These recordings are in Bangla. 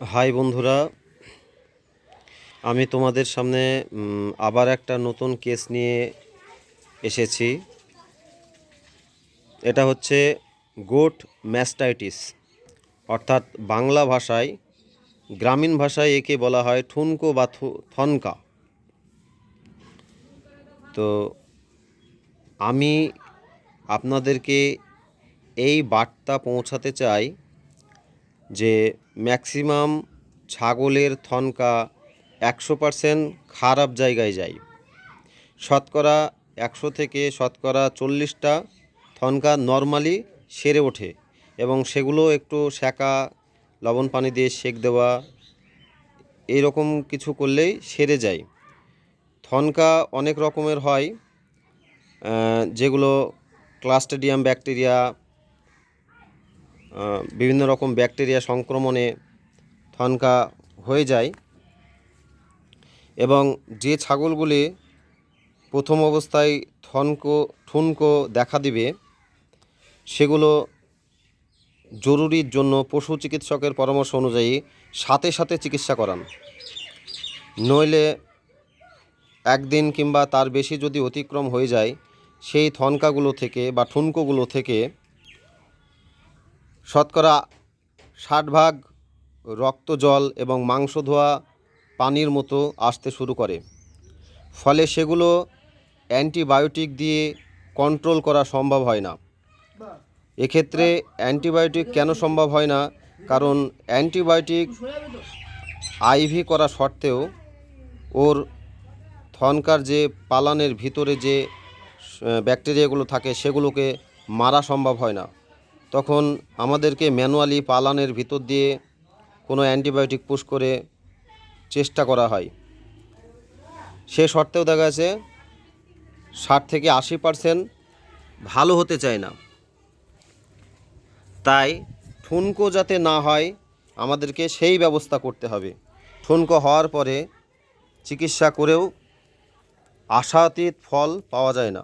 হাই বন্ধুরা, আমি তোমাদের সামনে আবার একটা নতুন কেস নিয়ে এসেছি। এটা হচ্ছে গোট ম্যাস্টাইটিস, অর্থাৎ বাংলা ভাষায়, গ্রামীণ ভাষায় একে বলা হয় ঠুনকো বা থনকা। তো আমি আপনাদেরকে এই বার্তা পৌঁছাতে চাই যে ম্যাক্সিমাম ছাগলের থনকা 100% খারাপ জায়গায় যায়। শতকরা 100 থেকে শতকরা 40টা থনকা নর্মালি সেরে ওঠে এবং সেগুলো একটু সেকা, লবণ পানি দিয়ে সেক দেওয়া, এইরকম কিছু করলেই সেরে যায়। থনকা অনেক রকমের হয়, যেগুলো ক্লাস্ট্রিডিয়াম ব্যাকটেরিয়া, বিভিন্ন রকম ব্যাকটেরিয়া সংক্রমণে থনকা হয়ে যায়। এবং যে ছাগলগুলি প্রথম অবস্থায় ঠুনকো দেখা দিবে, সেগুলো জরুরির জন্য পশু চিকিৎসকের পরামর্শ অনুযায়ী সাথে সাথে চিকিৎসা করান। নইলে একদিন কিংবা তার বেশি যদি অতিক্রম হয়ে যায়, সেই থনকাগুলো থেকে বা ঠুনকোগুলো থেকে শতকরা 60% রক্ত, জল এবং মাংস ধোয়া পানির মতো আসতে শুরু করে। ফলে সেগুলো অ্যান্টিবায়োটিক দিয়ে কন্ট্রোল করা সম্ভব হয় না। এক্ষেত্রে অ্যান্টিবায়োটিক কেন সম্ভব হয় না? কারণ অ্যান্টিবায়োটিক আইভি করা সত্ত্বেও ওর থনকার যে পালানের ভিতরে যে ব্যাকটেরিয়াগুলো থাকে সেগুলোকে মারা সম্ভব হয় না। তখন আমাদেরকে ম্যানুয়ালি পালানের ভিতর দিয়ে কোনো অ্যান্টিবায়োটিক পুশ করে চেষ্টা করা হয়। সে সত্ত্বেও দেখা যাচ্ছে 60 থেকে 80% ভালো হতে চায় না। তাই ঠুনকো যাতে না হয়, আমাদেরকে সেই ব্যবস্থা করতে হবে। ঠুনকো হওয়ার পরে চিকিৎসা করেও আশাতীত ফল পাওয়া যায় না।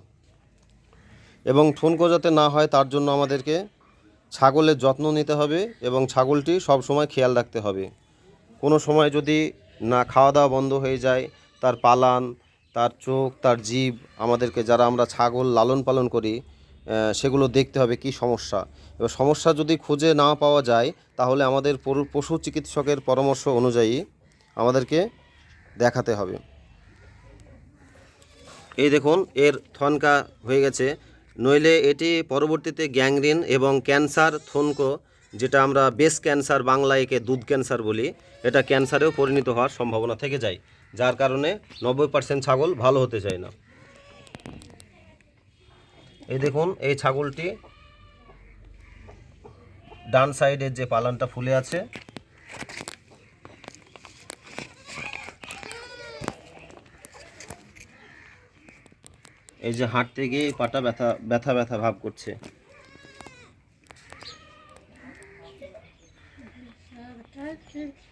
এবং ঠুনকো যাতে না হয় তার জন্য আমাদেরকে ছাগলের যত্ন নিতে হবে এবং ছাগলটি সব সময় খেয়াল রাখতে হবে। কোনো সময় যদি না খাওয়া দাওয়া বন্ধ হয়ে যায়, তার পালান, তার চোখ, তার জিভ, আমাদেরকে যারা আমরা ছাগল লালন পালন করি সেগুলো দেখতে হবে কি সমস্যা। এবার সমস্যা যদি খুঁজে না পাওয়া যায়, তাহলে আমাদের পশু চিকিৎসকের পরামর্শ অনুযায়ী আমাদেরকে দেখাতে হবে। এই দেখুন, এর থনকা হয়ে গেছে। নইলে এটি পরবর্তীতে গ্যাংগ্রিন এবং ক্যান্সার, থনকো, যেটা আমরা বেস ক্যান্সার, বাংলায় একে দুধ ক্যান্সার বলি, এটা ক্যান্সারেও পরিণত হওয়ার সম্ভাবনা থেকে যায়, যার কারণে 90% ছাগল ভালো হতে চায় না। এই দেখুন, এই ছাগলটি ডান সাইডের যে পালানটা ফুলে আছে, এই যে হাঁটতে গিয়ে পাটা ব্যথা ব্যথা ব্যথা ভাব করছে।